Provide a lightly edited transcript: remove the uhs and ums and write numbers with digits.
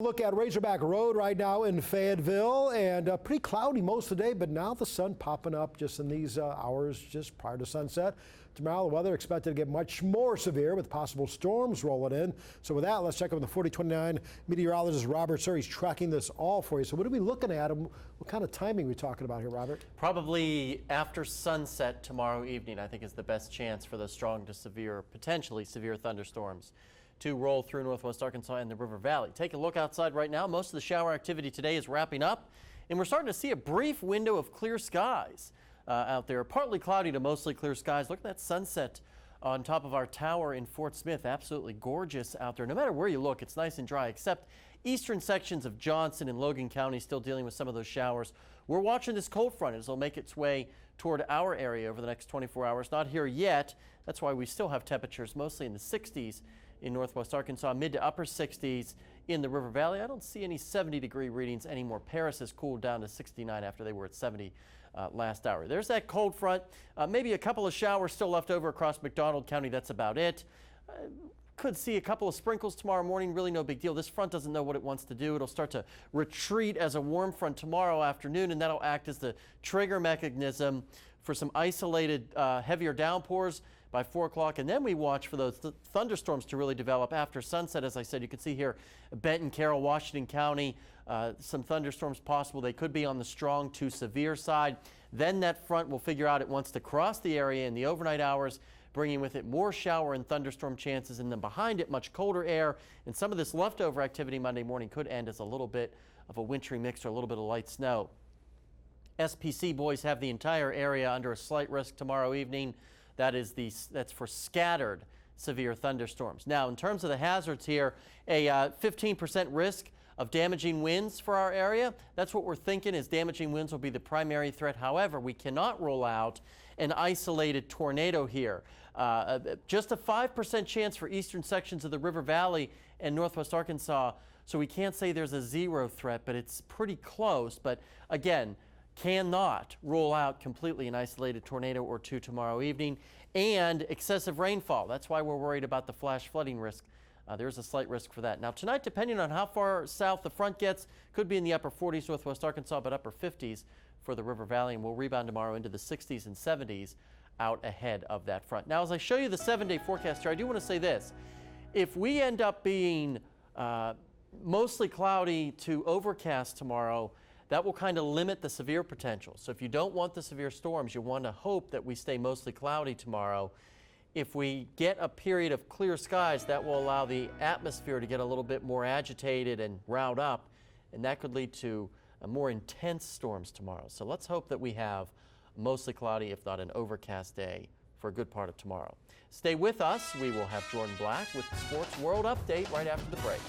Look at Razorback Road right now in Fayetteville, and pretty cloudy most of the day, but now the sun popping up just in these hours just prior to sunset. Tomorrow the weather expected to get much more severe with possible storms rolling in. So with that, let's check in with the 4029 meteorologist Robert Suhr. He's tracking this all for you. So what are we looking at? What kind of timing are we talking about here, Robert? Probably after sunset tomorrow evening, I think, is the best chance for those strong to severe, potentially severe thunderstorms to roll through northwest Arkansas and the River Valley. Take a look outside right now. Most of the shower activity today is wrapping up, and we're starting to see a brief window of clear skies out there. Partly cloudy to mostly clear skies. Look at that sunset on top of our tower in Fort Smith. Absolutely gorgeous out there. No matter where you look, it's nice and dry, except eastern sections of Johnson and Logan County still dealing with some of those showers. We're watching this cold front as it'll make its way toward our area over the next 24 hours. Not here yet. That's why we still have temperatures mostly in the 60s in northwest Arkansas, mid to upper 60s in the River Valley. I don't see any 70-degree readings anymore. Paris has cooled down to 69 after they were at 70 last hour. There's that cold front. Maybe a couple of showers still left over across McDonald County. That's about it. Could see a couple of sprinkles tomorrow morning. Really no big deal. This front doesn't know what it wants to do. It'll start to retreat as a warm front tomorrow afternoon, and that'll act as the trigger mechanism for some isolated heavier downpours by 4 o'clock, and then we watch for those thunderstorms to really develop after sunset. As I said, you can see here Benton, Carroll, Washington County, some thunderstorms possible. They could be on the strong to severe side. Then that front will figure out it wants to cross the area in the overnight hours, bringing with it more shower and thunderstorm chances, and then behind it much colder air, and some of this leftover activity Monday morning could end as a little bit of a wintry mix or a little bit of light snow. SPC boys have the entire area under a slight risk tomorrow evening. That's for scattered severe thunderstorms. Now, in terms of the hazards here, a 15% risk of damaging winds for our area. That's what we're thinking, is damaging winds will be the primary threat. However, we cannot rule out an isolated tornado here. Just a 5% chance for eastern sections of the River Valley and northwest Arkansas. So we can't say there's a zero threat, but it's pretty close. But again, cannot rule out completely an isolated tornado or two tomorrow evening, and excessive rainfall. That's why we're worried about the flash flooding risk. There's a slight risk for that. Now tonight, depending on how far south the front gets, could be in the upper 40s northwest Arkansas, but upper 50s for the River Valley, and we'll rebound tomorrow into the 60s and 70s out ahead of that front. Now, as I show you the 7-day forecast here, I do want to say this. If we end up being mostly cloudy to overcast tomorrow, that will kind of limit the severe potential. So if you don't want the severe storms, you want to hope that we stay mostly cloudy tomorrow. If we get a period of clear skies, that will allow the atmosphere to get a little bit more agitated and riled up, and that could lead to more intense storms tomorrow. So let's hope that we have mostly cloudy, if not an overcast day, for a good part of tomorrow. Stay with us. We will have Jordan Black with the Sports World Update right after the break.